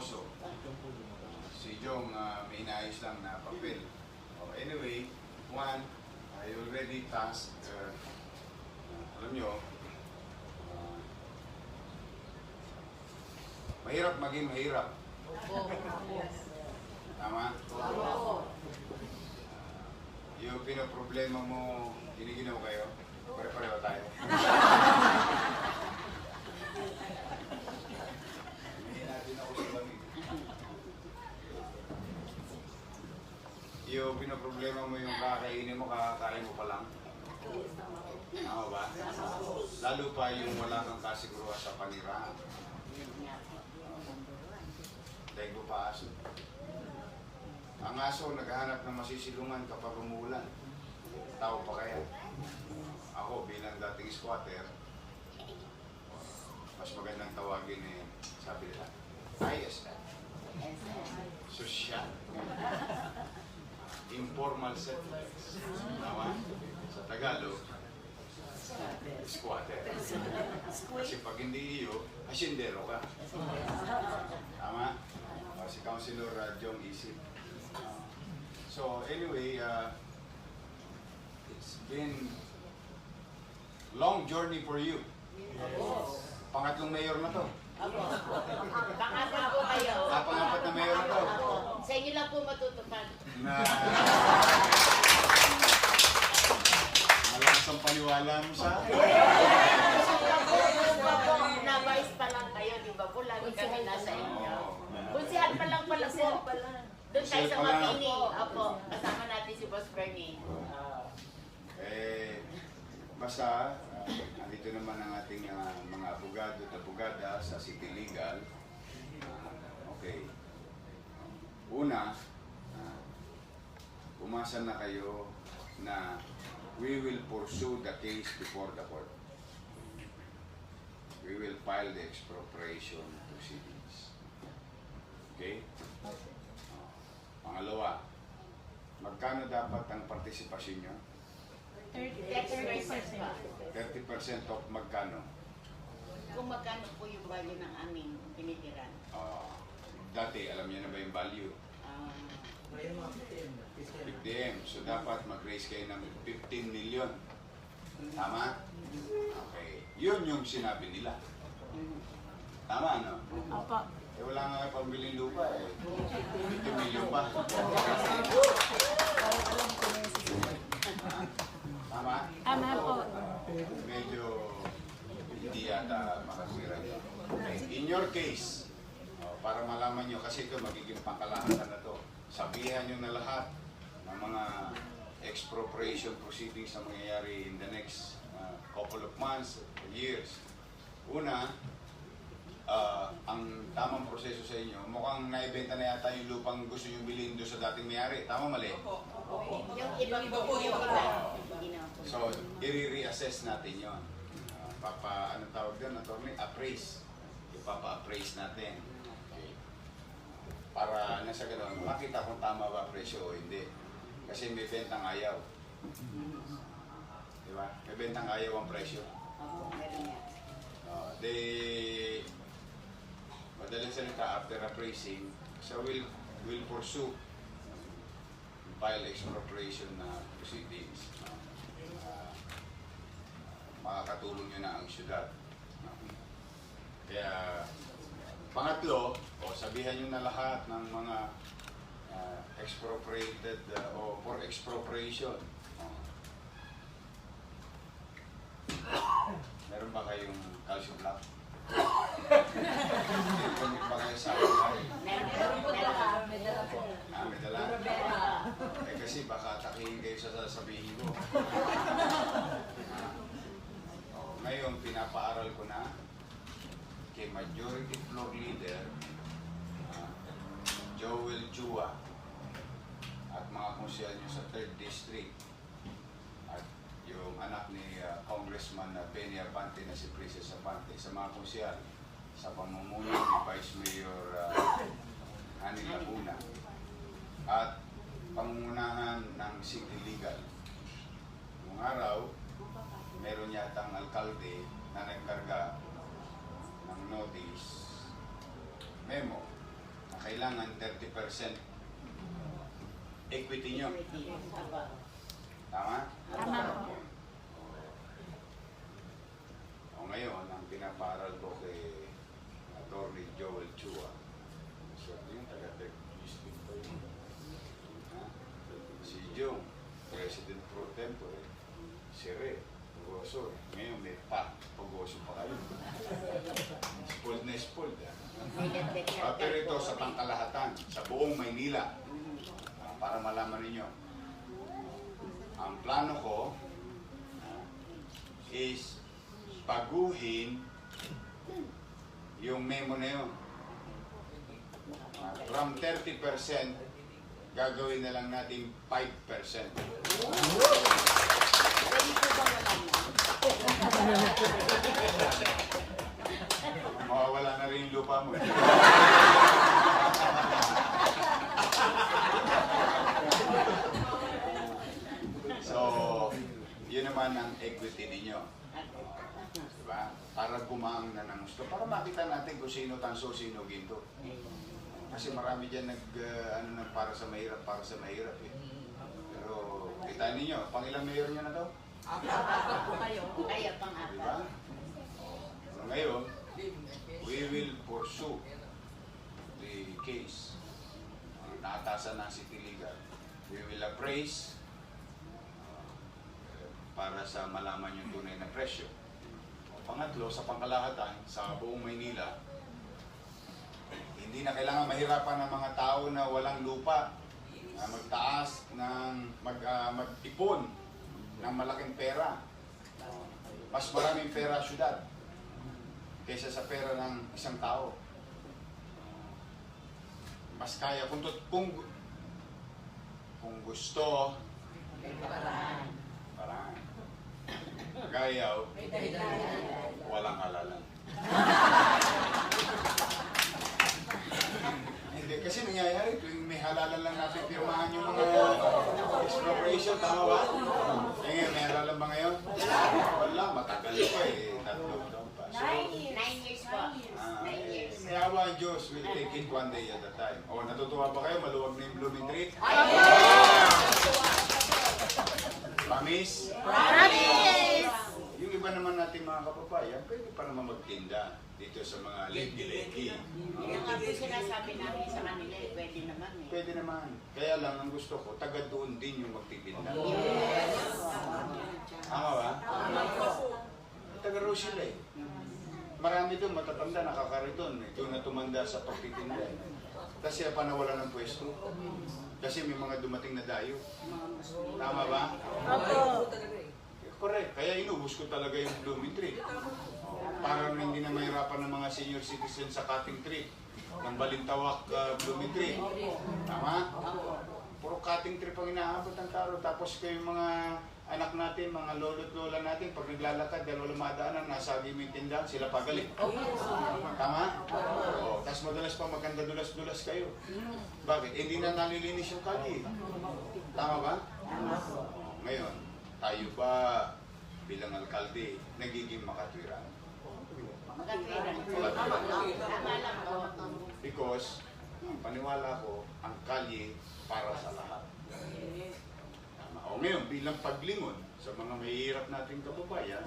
Oso. Si Jong may inaayos lang na papel. Anyway, one, I already tasked, alam nyo, mahirap maging mahirap. Tama? Yung pinoproblema mo, giniginaw kayo, pare-pareho tayo. Hindi natin ako sa lamig. Yung pinoproblema mo yung kakainin mo, kakakain mo pa lang. Tama ba? Lalo pa yung wala kang kasiguruhan sa panirahan. Dahil ko pa aso. Ang aso naghahanap ng masisilungan kapag umuulan. Tao pa kaya? Ako bilang dating squatter, mas magandang tawagin sabi nila, ISL. Social. Informal settlements. Tama? Sa Tagalog, squatter. Kasi pag hindi iyo, asyendero ka. Tama? Si Councilor Jong Isip. So anyway, it's been long journey for you. Pangatlong mayor na to. Pangapat po kayo. Pangapat na mayor na to. Sa inyo lang po matutupad. Malakas ang paniwala mo sa Na-vice pa lang kayo, di ba po? Lagi kami nasa inyo. Bunsihan pa lang pala po. Doon tayo sa Mapini. Opo, kasama natin si Boss Bernie. Basta, nandito naman ang ating mga abogado at abogada sa City Legal. Okay. Una, umasa na kayo na we will pursue the case before the court. We will file the expropriation proceedings. Okay? Pangalawa, magkano dapat ang partisipasyon nyo? 30% pa. 30% of magkano? Kung magkano po yung value ng aming pinitiran. Dati, alam niyo na ba yung value? 50M. So, dapat mag-raise kayo ng 15 million. Tama? Okay. Yun yung sinabi nila. Tama, no? Opo. Wala nga pambiling lupa eh. 50 million pa. Tama? Tama po. Medyo hindi yata makasira nyo. Okay. In your case, para malaman nyo, kasi ito magiging pangkalahatan na to, sabihan nyo na lahat ng mga expropriation proceedings na mangyayari in the next couple of months, years. Una, ang tamang proseso sa inyo, mukhang naibenta na yata yung lupang gusto nyo bilhin doon sa dating mayari. Tama, mali? Yung iba po yung iba. So, i-reassess natin yon. Anong tawag doon? Appraise. Ipapa-appraise natin. Okay. Para nasa gano'n, makita kung tama ba presyo o hindi. Kasi may bentang ayaw. Diba? May bentang ayaw ang presyo. Madaling salita, after appraising, so we'll pursue file expropriation na proceedings. Makakatulong nyo na ang syudad. Kaya, pangatlo, sabihan nyo na lahat ng mga expropriated o for expropriation. Meron ba kayong calcium block? Meron ba kayo sa akin? May dala po. May dala? Kasi baka atakihin kayo sa sasabihin ko. Ngayon, pinapaaral ko na kay Majority Floor Leader Joel Chua at mga konsyal nyo sa 3rd District at yung anak ni Congressman Benny Abante na si Princess Abante sa mga konsyal sa pamumuno ni Vice Mayor Hani Laguna at pangungunahan ng City Legal. Noong araw, meron yatang alkalde na nagkarga ng notice, memo, kailangan 30% equity nyo. Tama? Tama po. O ngayon, ang pinaparal ko kay Atty. Joel Chua, so yung taga-Tech-District pa yun. Ha? Si Jong, President Pro Tempore, si Re, Pugoso. Ngayon may Pugoso pa kayo. Spoiled na spoiled. Pero ito sa pangkalahatan, sa buong Maynila, para malaman ninyo. Ang plano ko is baguhin yung memo na yun. From 30%, gagawin na lang natin 5%. Mawawala na rin yung lupa mo. So, yun naman ang equity ninyo. Diba? Para gumaang na ng gusto. Para makita natin kung sino tanso, sino ginto. Kasi marami dyan para sa mahirap eh. Pero, kita ninyo, pang ilang mayor nyo na to? Kaya pang-apat. Diba? So, ngayon, we will pursue the case. Naatasan ng City Legal. We will appraise para sa malaman yung tunay na presyo. Pangatlo, sa pangkalahatan, sa buong Maynila, hindi na kailangan mahirapan ng mga tao na walang lupa na magtaas ng mag-ipon ng malaking pera. Mas maraming pera syudad kaysa sa pera ng isang tao. Mas kaya kung gusto paraan. Gayaw, walang halalan. Hindi, kasi nangyayari tuwing may halalan lang natin pirmahan yung mga expropriation, tama ba? Ngayon, may halalan ba ngayon? Wala, matagal pa eh. 3 taon pa. So, 9 years po. 9 years. may awa ang Diyos, we'll take it one day at a time. O, natutuwa ba kayo? Maluwag na yung blooming tree? Promise? Promise! Yung iba naman natin mga kapabayan, pwede pa naman magtinda dito sa mga leki-leki. Yung nga po sinasabi namin sa kanila, pwede naman eh. Pwede naman. Kaya lang, ang gusto ko, taga doon din yung magtitinda. Tama ba? Taga Rosila eh. Marami doon, matatanda, nakakariton. Doon na tumanda sa pagtitinda. Kasi pa nawala ng pwesto. Kasi may mga dumating na dayo. Tama ba? Opo. Correct. Kaya inubos ko talaga yung blooming tree. Para hindi na mahirapan ng mga senior citizens sa cutting tree. Ng Balintawak blooming tree. Tama? Puro cutting tree pang inaabot ng tao. Tapos kayo mga anak natin, mga lolo't lola natin, pag naglalakad, dahil wala madaanan, nasa yung tindahan, sila pagaling. Tama? Oo. Tapos madalas pa maganda dulas-dulas kayo. Bakit? Hindi na nalilinis yung kali. Tama ba? Ngayon, tayo ba bilang alkalde nagiging makatwiran? Magkatwiran. Tama lang po. Because, ang paniwala ko, ang kalye para sa lahat. O ngayon, bilang paglingon sa mga mahihirap nating kababayan,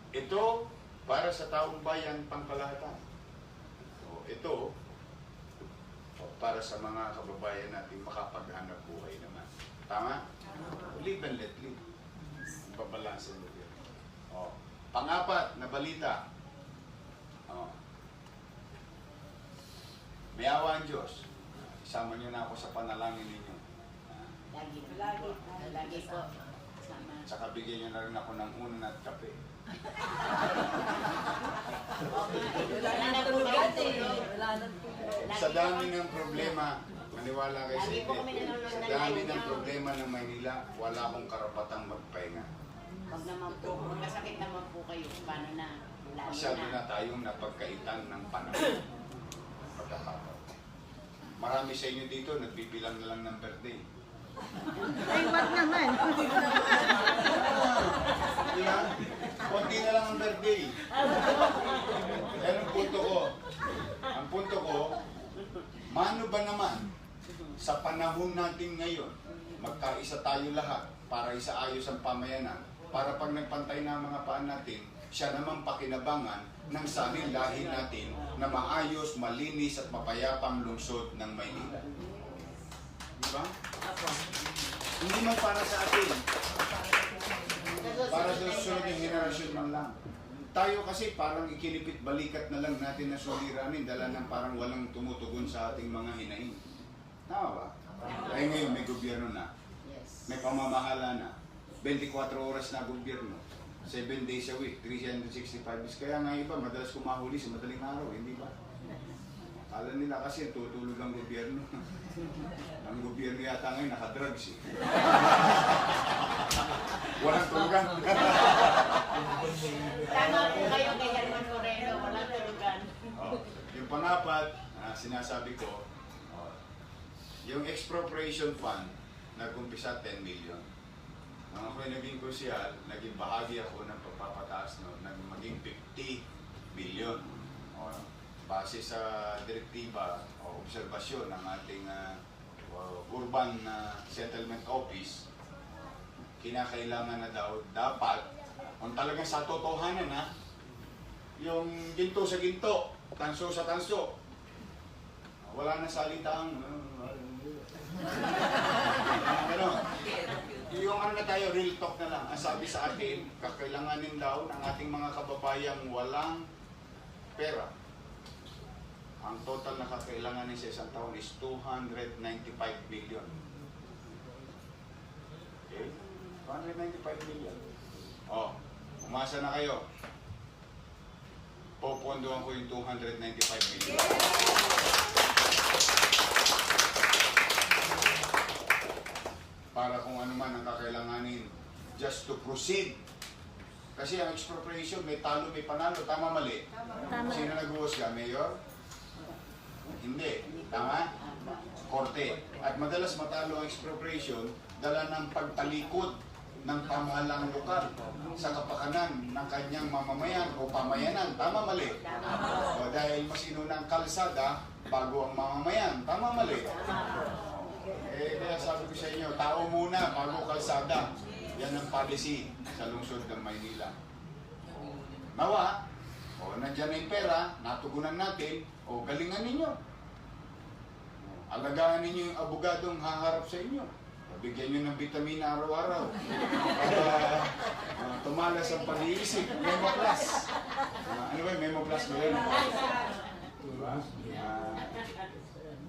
ito para sa taong bayan pangkalahatan. Ito para sa mga kababayan natin makapaghanap buhay naman. Tama? Live and let live. Babalansin mo yun. Pang-apat na balita. May awa ang Diyos. Isama niyo na ako sa panalangin ninyo. Lagi po. Sama. Tsaka bigyan niyo na rin ako ng unan at kape. Wala na po kayo tulog. Sa dami ng problema, maniwala kayo sa Lagi po kami hindi. nanonood Sa ng dami live ng niyo. problema ng Maynila, wala akong karapatang magpahinga. Huwag naman po. Magkasakit naman po kayo. Paano na? Lalo Masyado na. na tayong napagkaitan ng panahon. Pagkakataon. Marami sa inyo dito, nagbibilang na lang ng birthday. Ay, wag naman. Diba? Konti na lang ang birthday. Yan ang punto ko. Ang punto ko, sa panahon natin ngayon, magkaisa tayo lahat para isaayos ang pamayanan, para pag nagpantay na ang mga paan natin, siya naman pakinabangan ng sanil-lahin natin na maayos, malinis at mapayapang lungsod ng Maynila. Di ba? Hindi man para sa atin, para sa susunod yung henerasyon man lang. Tayo kasi parang ikilipit balikat na lang natin na suliranin dala ng parang walang tumutugon sa ating mga hinaing. Tama ba? Ay ngayon may gobyerno na, may pamamahala na, 24 oras na gobyerno, 7 days a week, 365 days. Kaya nga iba, madalas kumahuli sa madaling araw, hindi ba? Akala nila kasi tutulog ang gobyerno. Ang gobyerno yata ngayon nakadrugs eh. Walang tulugan. Tama po kayo kay Herman Moreno, walang tulugan. Yung pangapat, sinasabi ko, yung expropriation fund, nag-umpisa 10 million. Nung ako'y naging konsyal, naging bahagi ako ng pagpapataas no, maging 50 million. Base sa direktiba o obserbasyon ng ating urban settlement office, kinakailangan na daw dapat, kung talagang sa totohanan na, yung ginto sa ginto, tanso sa tanso, wala na salitaang yung ano na tayo, real talk na lang. Ang sabi sa atin, kakailanganin daw ng ating mga kababayang walang pera. Ang total na kakailanganin sa isang taon is 295 billion. Okay? 295 billion. Umasa na kayo. Popondohan ko yung 295 billion. Para kung ano man ang kakailanganin just to proceed. Kasi ang expropriation, may talo, may panalo. Tama, mali? Tama. Sino nag-uusga? Mayor? Hindi. Tama? Korte. At madalas matalo ang expropriation dala ng pagtalikod ng pamahalaang lokal sa kapakanan ng kanyang mamamayan o pamayanan. Tama, mali? O dahil mas inuna ang kalsada bago ang mamamayan. Tama, mali? Kaya sabi ko sa inyo, tao muna bago kalsada. Yan ang policy sa lungsod ng Maynila. Nawa, nandyan na yung pera, natugunan natin, galingan ninyo. Alagaan ninyo yung abogadong haharap sa inyo. Bigyan nyo ng vitamina araw-araw para tumalas ang pag-iisip. Memo Plus. Ano ba yung Memo Plus ba yun? Diba?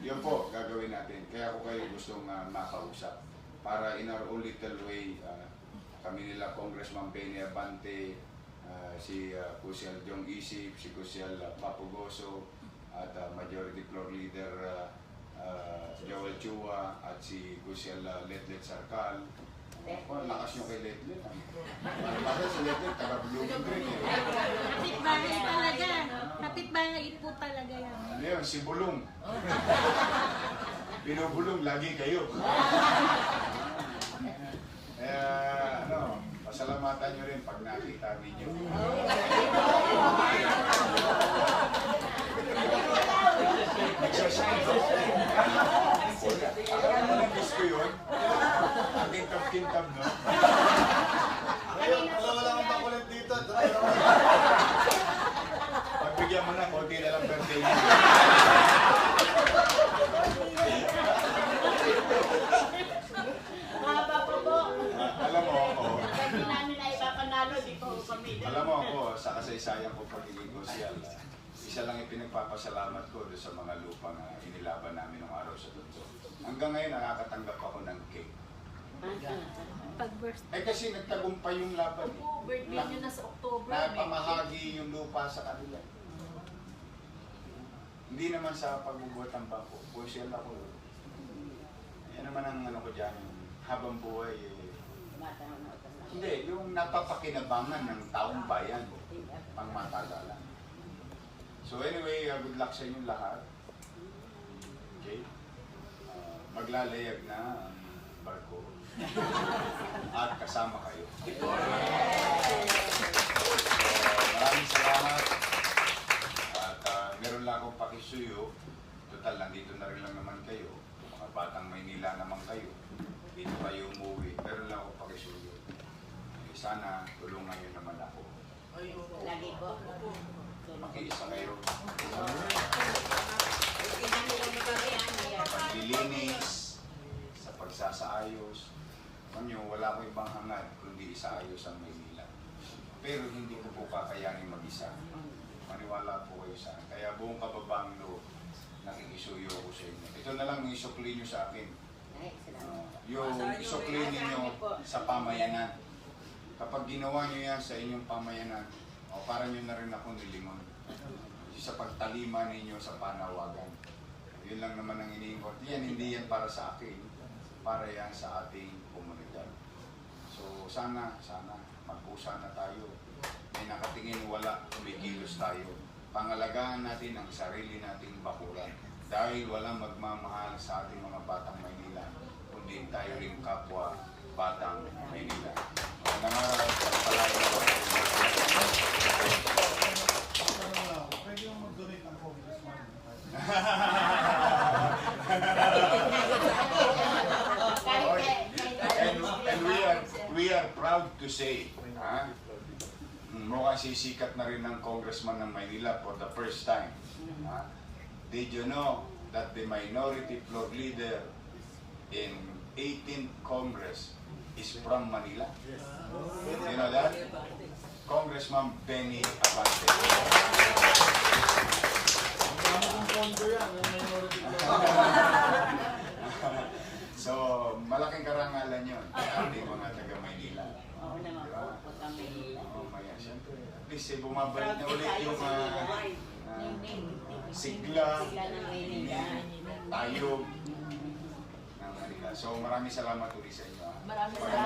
Yun po, gagawin natin. Kaya ako kayo gustong makausap. Para in our own little way, kami nila Congressman Benny Abante, si Kusyal Jong Isip, si Kusyal Papo Goso, at Majority Floor Leader Joel Chua, at si Kusyal Letlet Sarkal. Lakas nyo kay Letlet. Para si Letlet, taga-Blooming rin eh. Kapit-bahay talaga. Kapit-bahay po talaga yan. Ano yun? Si Bulong. Binubulong, lagi kayo. Pasalamatan nyo rin pag nakita ninyo. Exercise. Alam mo na gusto yun? Ang kintab-kintab, no? Wala akong bakulit dito. Pagbigyan mo na, konti na lang birthday mo. Mahaba po po. Alam mo ako, Hindi namin na ipapanalo, di po kami. alam mo ako, sa kasaysayan ko pagiging konsyal, isa lang yung pinagpapasalamat ko doon sa mga lupa na inilaban namin ng araw sa Tondo. Hanggang ngayon, nakakatanggap ako ng cake. Pag-burst. Kasi nagtagumpay yung laban. Birthday nyo na sa October. Napamahagi yung lupa sa kanila. Hindi naman sa pagbubuhat ng bangko. Konsyal ako. Yan naman ang ano ko dyan, habang buhay hindi, yung napapakinabangan ng taong bayan pang matagalan. So anyway, good luck sa inyong lahat. Okay? Maglalayag na ang barko. At kasama kayo. So, maraming salamat. At meron lang akong pakisuyo. Total, nandito na rin lang naman kayo. Mga Batang Maynila naman kayo. Dito kayo umuwi. Pero lang ako pakisuyo. Sana tulungan nyo naman ako. Lagi po. Makiisa kayo. Sa paglilinis, sa pagsasaayos. Alam nyo, wala ko ibang hangad kundi isaayos ang Maynila. Pero hindi ko po kakayanin mag-isa. Maniwala po kayo sa akin. Kaya buong kababang loob, nakikisuyo ko sa inyo. Ito na lang yung isukli nyo sa akin. Yung isukli ninyo sa pamayanan. Kapag ginawa nyo yan sa inyong pamayanan, o para nyo na rin ako nilingon. Sa pagtalima ninyo sa panawagan. Yun lang naman ang iniingot. Yan, hindi yan para sa akin. Para yan sa ating komunidad. So, sana, mag-usa na tayo. May nakatingin, wala, kumikilos tayo. Pangalagaan natin ang sarili nating bakuran. Dahil walang magmamahal sa ating mga batang Maynila, kundi tayo rin kapwa batang Maynila. Nangarap sa palayan ko. Pwede mo mag-donate ng congressman. And we are proud to say, mukhang sisikat na rin ng congressman ng Maynila for the first time. Did you know that the minority floor leader in 18th Congress is from Manila? You know that? Congressman Benny Abante. So, malaking karangalan yun sa ating mga taga-Maynila. Oo naman po, pagka Maynila. Oh, maya, siyempre. At least, bumabalik na ulit yung sigla, ng Maynila. tayog ng Manila. So, maraming salamat ulit sa inyo. Maraming Maraming